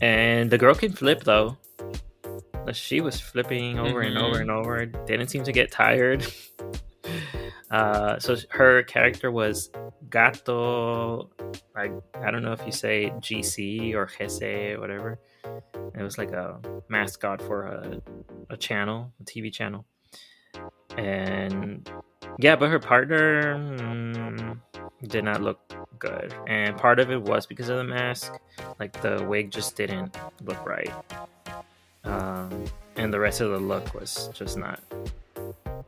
And the girl can flip though. She was flipping over and over and over. Didn't seem to get tired. So her character was Gato. I don't know if you say GC or Jese or whatever. It was like a mascot for a channel, a TV channel. And yeah, but her partner did not look good. And part of it was because of the mask. Like the wig just didn't look right. And the rest of the look was just not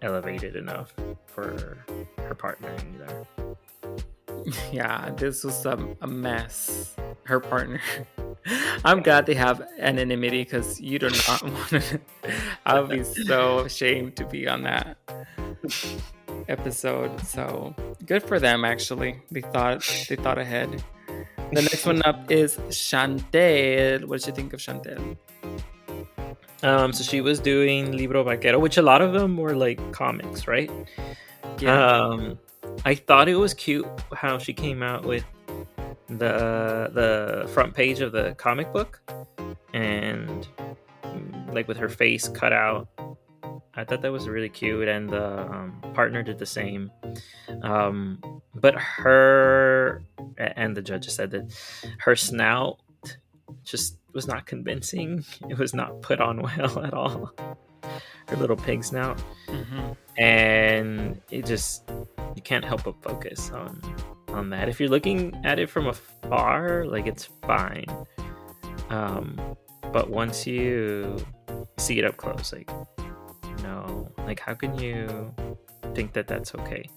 elevated enough for her partner either. Yeah, this was a mess. Her partner. I'm glad they have anonymity because you do not want to. I would be so ashamed to be on that episode. So good for them, actually. They thought ahead. The next one up is Chantel. What did you think of Chantel? So she was doing Libro Vaquero, which a lot of them were like comics, right? Yeah. I thought it was cute how she came out with the front page of the comic book and like with her face cut out. I thought that was really cute, and the partner did the same. But her and the judges said that her snout just was not convincing. It was not put on well at all. Her little pig snout. And it just, you can't help but focus on that. If you're looking at it from afar, like it's fine. But once you see it up close, like, no, like how can you think that that's okay?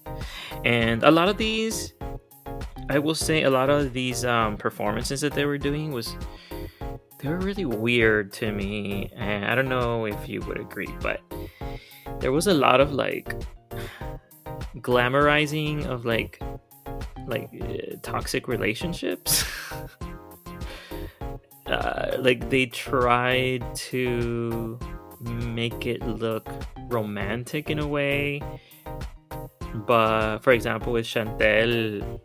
And a lot of these, I will say, a lot of these performances that they were doing they were really weird to me, and I don't know if you would agree, but there was a lot of like glamorizing of like toxic relationships. Like they tried to make it look romantic in a way, but for example with Chantel,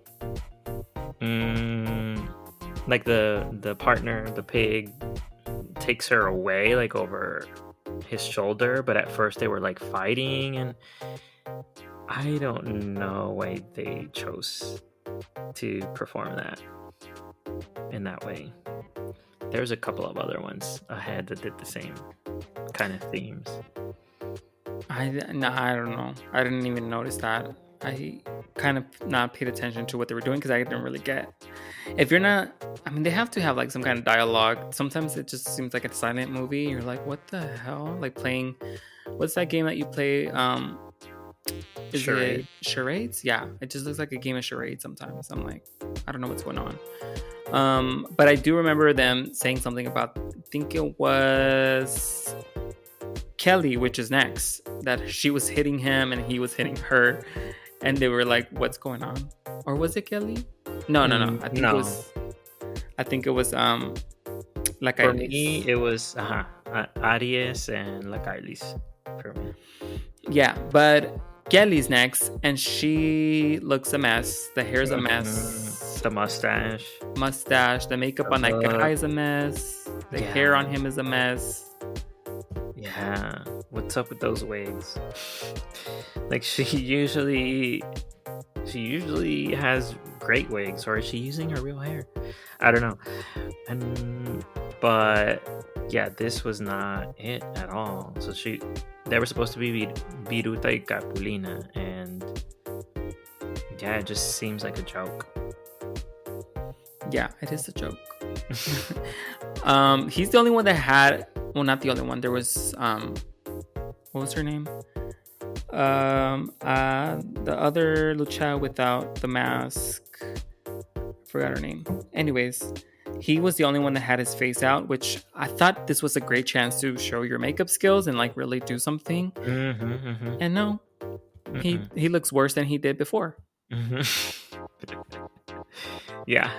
like the partner, the pig, takes her away like over his shoulder, but at first they were like fighting, and I don't know why they chose to perform that in that way. There's a couple of other ones ahead that did the same kind of themes. I don't know. I didn't even notice that. I kind of not paid attention to what they were doing because I didn't really get. If you're not, I mean, they have to have like some kind of dialogue. Sometimes it just seems like a silent movie. You're like, what the hell? Like playing, what's that game that you play? Is Charade. it charades? Yeah, it just looks like a game of charades sometimes. I'm like, I don't know what's going on. But I do remember them saying something about, I think it was Kelly, which is next, that she was hitting him and he was hitting her, and they were like, "What's going on?" Or was it Kelly? No. No. I think it was like For me, it was Aries and La Carlis. For me, yeah, but Kelly's next, and she looks a mess. The hair's a mess. the mustache, The makeup on that guy is a mess. The hair on him is a mess. Yeah, what's up with those wigs? Like she usually has great wigs, or is she using her real hair? I don't know. But yeah, this was not it at all. So they were supposed to be Viruta y Capulina, and yeah, it just seems like a joke. Yeah, it is a joke. He's the only one that had, well, not the only one. There was what was her name? The other lucha without the mask. Forgot her name. Anyways, he was the only one that had his face out, which I thought this was a great chance to show your makeup skills and like really do something. And no, he looks worse than he did before. Yeah.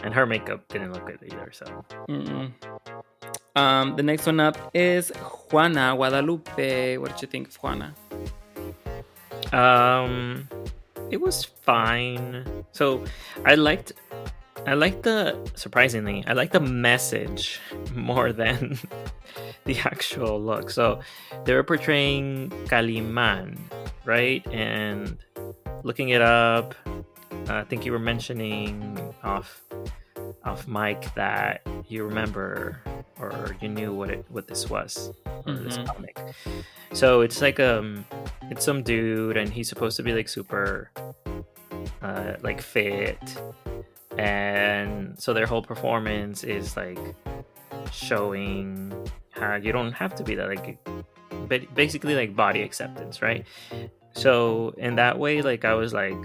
And her makeup didn't look good either. So. The next one up is Juana Guadalupe. What did you think of Juana? It was fine. So I liked surprisingly, I liked the message more than the actual look. So they were portraying Kaliman, right? And looking it up, I think you were mentioning off mic that you remember or you knew what this was, or this comic. So it's like it's some dude, and he's supposed to be like super like fit, and so their whole performance is like showing how you don't have to be that, like basically like body acceptance, right? So in that way, like I was like,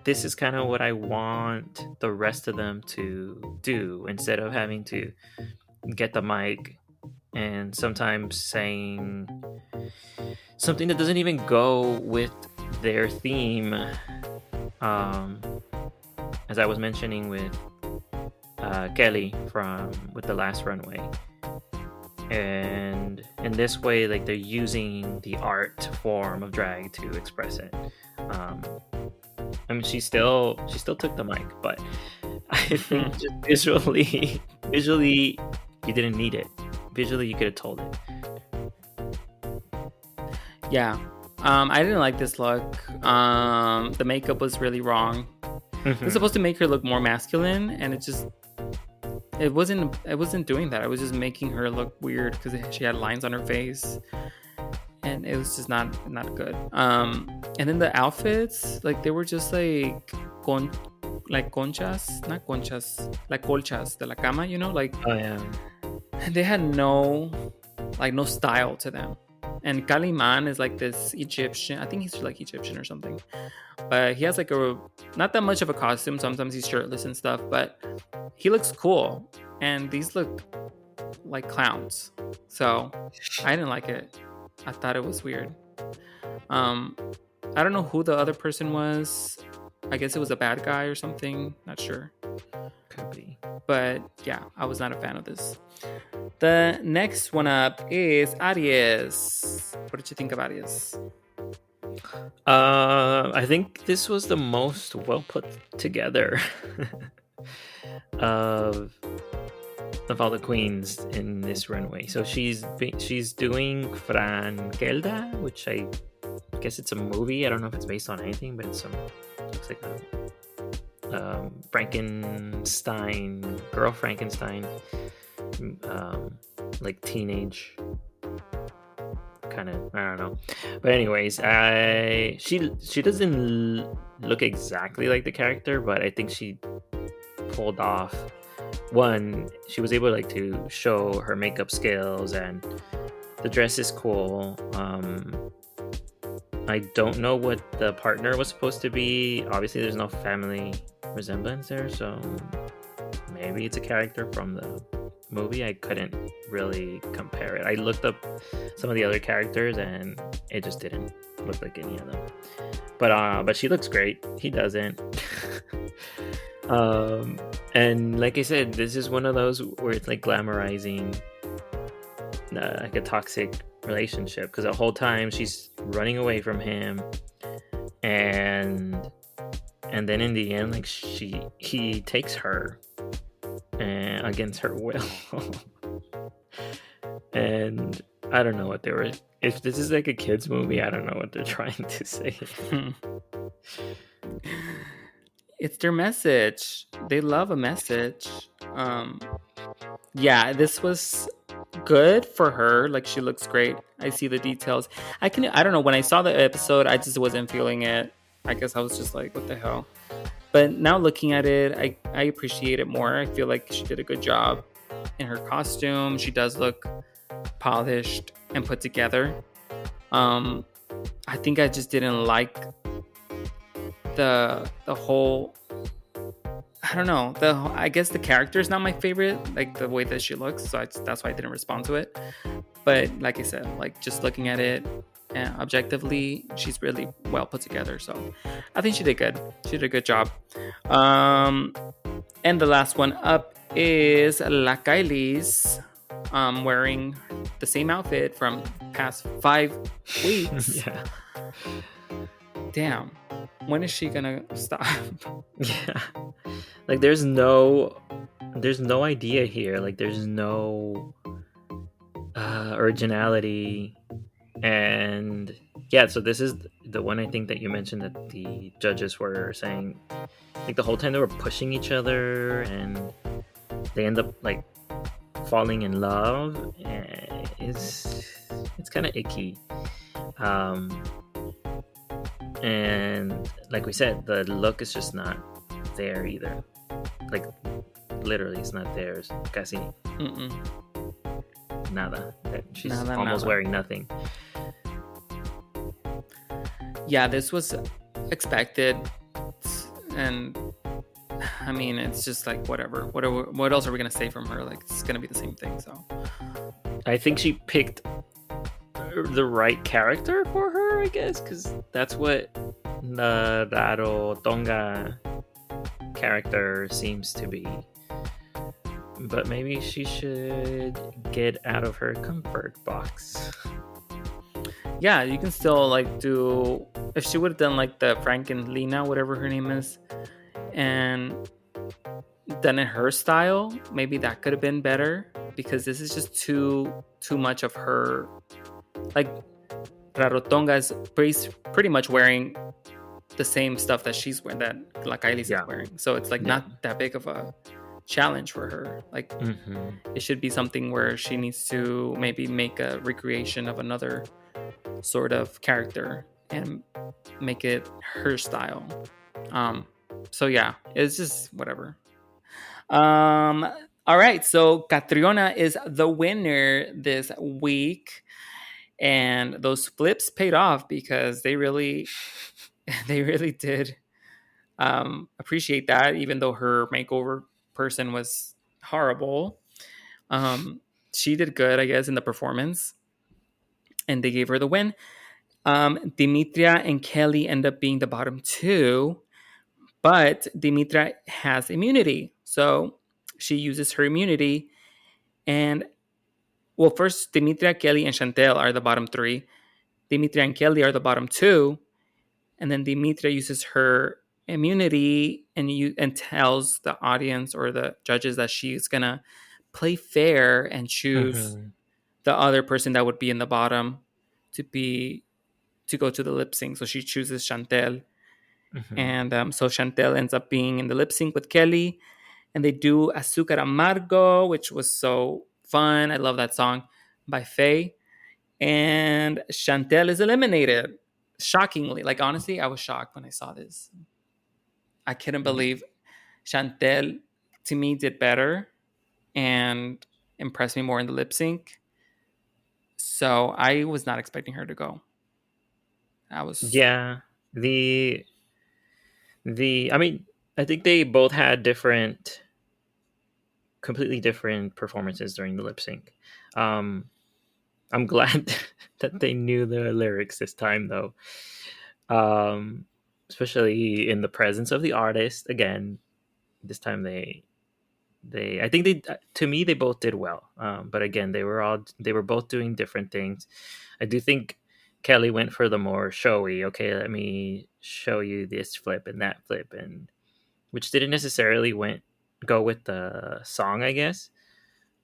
this is kind of what I want the rest of them to do, instead of having to get the mic and sometimes saying something that doesn't even go with their theme. As I was mentioning with Kelly with the last runway. And in this way, like they're using the art form of drag to express it. I mean, she still took the mic, but I think just visually, you didn't need it. Visually, you could have told it. Yeah, I didn't like this look. The makeup was really wrong. It was supposed to make her look more masculine, and it wasn't doing that. It was just making her look weird because she had lines on her face, and it was just not good. And then the outfits, like they were just like conchas, not conchas, like colchas de la cama, you know, like, oh yeah, they had no style to them. And Kaliman is like this Egyptian, I think he's like Egyptian or something, but he has like not that much of a costume. Sometimes he's shirtless and stuff, but he looks cool, and these look like clowns, so I didn't like it. I thought it was weird. I don't know who the other person was. I guess it was a bad guy or something, not sure. Could be. But yeah, I was not a fan of this. The next one up is Aries. What did you think of Aries? I think this was the most well put together of of all the queens in this runway. So she's doing Frankelda, which I guess it's a movie. I don't know if it's based on anything, but it's some looks like a Frankenstein, girl Frankenstein, like teenage kind of, I don't know. But anyways, she doesn't look exactly like the character, but I think she pulled off. One, she was able like to show her makeup skills, and the dress is cool. I don't know what the partner was supposed to be. Obviously, there's no family resemblance there, so maybe it's a character from the movie. I couldn't really compare it. I looked up some of the other characters, and it just didn't look like any of them. But she looks great. He doesn't. And like I said, this is one of those where it's like glamorizing like a toxic relationship, because the whole time she's running away from him, and then in the end, like he takes her against her will. And I don't know what they were. If this is like a kids movie, I don't know what they're trying to say. It's their message. They love a message. Yeah, this was good for her. Like, she looks great. I see the details. I don't know, when I saw the episode, I just wasn't feeling it. I guess I was just like, what the hell? But now looking at it, I appreciate it more. I feel like she did a good job in her costume. She does look polished and put together. I think I just didn't like the whole, I don't know, I guess the character is not my favorite, like the way that she looks, so that's why I didn't respond to it. But like I said, like just looking at it objectively, she's really well put together, so I think she did good. She did a good job. And the last one up is La Kylie's, wearing the same outfit from past 5 weeks. Yeah. Damn, when is she gonna stop? Yeah, like there's no idea here. Like there's no originality. And yeah, so this is the one I think that you mentioned that the judges were saying, like the whole time they were pushing each other, and they end up like falling in love. It's kind of icky. And like we said, the look is just not there either. Like literally, it's not there. It's casi nada. She's almost wearing nothing. Yeah, this was expected, and I mean, it's just like whatever. What else are we gonna say from her? Like, it's gonna be the same thing. So I think she picked the right character for her, I guess, because that's what the Rarotonga character seems to be. But maybe she should get out of her comfort box. Yeah, you can still like do, if she would have done like the Frankenlina, whatever her name is, and done it her style, maybe that could have been better, because this is just too much of her. Like, Rarotonga is pretty much wearing the same stuff that she's wearing, that La Kylie's is wearing. So it's like not that big of a challenge for her. Like, it should be something where she needs to maybe make a recreation of another sort of character and make it her style. So yeah, it's just whatever. All right, so Catriona is the winner this week. And those flips paid off, because they really did appreciate that, even though her makeover person was horrible. She did good, I guess, in the performance, and they gave her the win. Dimitria and Kelly end up being the bottom two, but Dimitria has immunity, so she uses her immunity. And well, first, Dimitria, Kelly, and Chantel are the bottom three. Dimitria and Kelly are the bottom two. And then Dimitria uses her immunity and tells the audience or the judges that she's going to play fair and choose Mhm. the other person that would be in the bottom to be to go to the lip sync. So she chooses Chantel, Mhm. and so Chantel ends up being in the lip sync with Kelly, and they do Azúcar Amargo, which was so fun. I love that song by Faye. And Chantel is eliminated. Shockingly. Like, honestly, I was shocked when I saw this. I couldn't Yeah. believe Chantel, to me, did better and impressed me more in the lip sync. So I was not expecting her to go. I was, Yeah. The I mean, I think they both had different completely different performances during the lip sync. Um I'm glad that they knew the lyrics this time though. Um Especially in the presence of the artist again. This time they I think they to me they both did well. But again, they were both doing different things. I do think Kelly went for the more showy, okay, let me show you this flip and that flip, and which didn't necessarily went go with the song, I guess.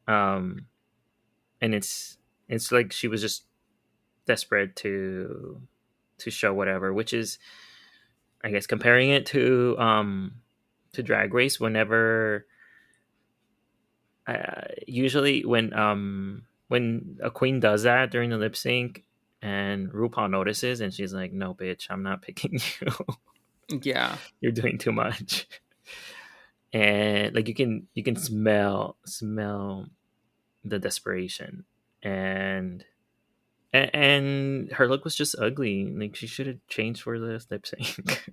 Um, and it's like she was just desperate to show whatever, which is, I guess, comparing it to Drag Race. Whenever usually when a queen does that during the lip sync, and RuPaul notices, and she's like, "No, bitch, I'm not picking you. yeah. You're doing too much." And like you can smell the desperation, and and her look was just ugly. Like she should have changed for the lip sync.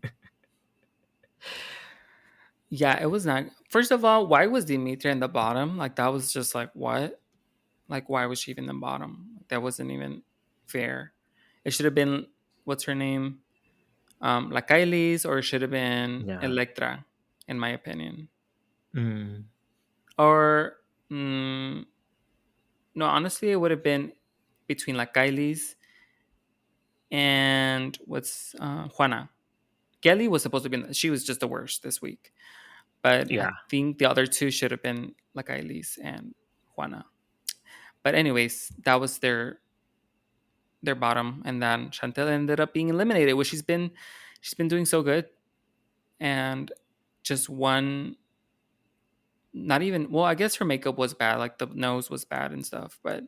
Yeah, it was not. First of all, why was Dimitri in the bottom? Like, that was just like, what? Like, why was she even in the bottom? Like, that wasn't even fair. It should have been, what's her name? La Kylie's, or it should have been Yeah. Electra, in my opinion. Mm. Or, mm, no, honestly, it would have been between La Kylie's and what's Juana. Kelly was supposed to be, she was just the worst this week. But I Yeah. think the other two should have been La Kylie's and Juana. But anyways, that was their bottom, and then Chantel ended up being eliminated, which she's been doing so good, and just one. Not even, well, I guess her makeup was bad, like the nose was bad and stuff, but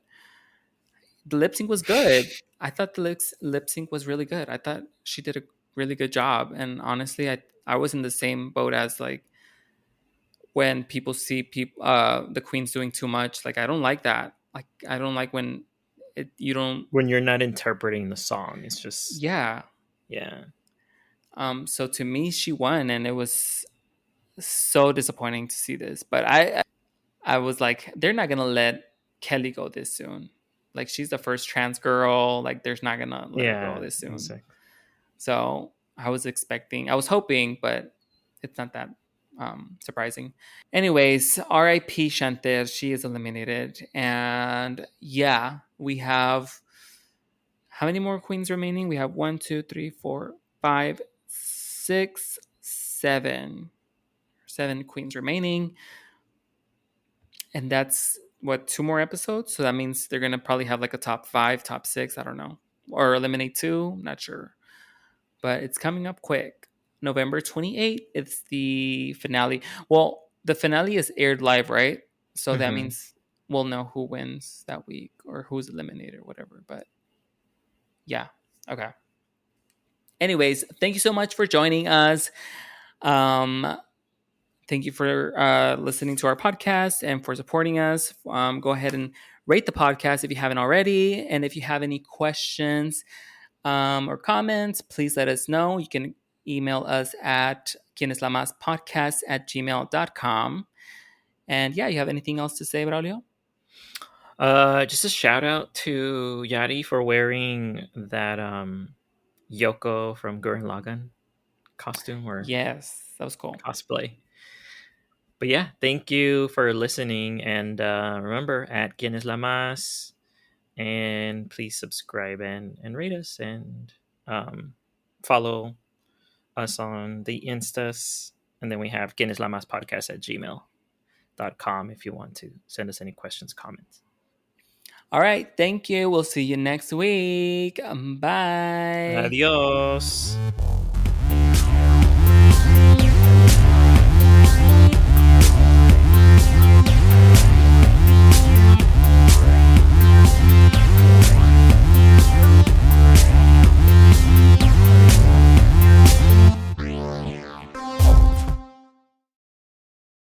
the lip sync was good. I thought the lip sync was really good. I thought she did a really good job, and honestly, I was in the same boat as like when people see people the queens doing too much. Like, I don't like that. Like, I don't like when you don't. When you're not interpreting the song, it's just Yeah. yeah. So to me, she won, and it was so disappointing to see this. But I was like, they're not gonna let Kelly go this soon. Like, she's the first trans girl. Like, there's not gonna let her go Yeah. this soon. Exactly. So I was hoping, but it's not that surprising. Anyways, R.I.P. Chantel. She is eliminated, and yeah, we have how many more queens remaining? We have one, two, three, four, five, six, seven. Seven queens remaining, and that's what, two more episodes. So that means they're gonna probably have like a top five, top six. I don't know, or eliminate two. I'm not sure, but it's coming up quick. November 28th. It's the finale. Well, the finale is aired live, right? So that Hmm. means we'll know who wins that week or who's eliminated or whatever. But yeah, okay. Anyways, thank you so much for joining us. Um, Thank you for listening to our podcast and for supporting us. Go ahead and rate the podcast if you haven't already. And if you have any questions or comments, please let us know. You can email us at quieneslamaspodcast@gmail.com. And yeah, you have anything else to say, Braulio? Just a shout out to Yari for wearing that Yoko from Gurren Lagann costume or Yes, that was cool. cosplay. But yeah, thank you for listening, and remember at Quienes La Mas, and please subscribe and rate us, and um, follow us on the Instas, and then we have Quienes La Mas podcast at Gmail. com if you want to send us any questions, comments. All right. Thank you. We'll see you next week. Bye. Adios.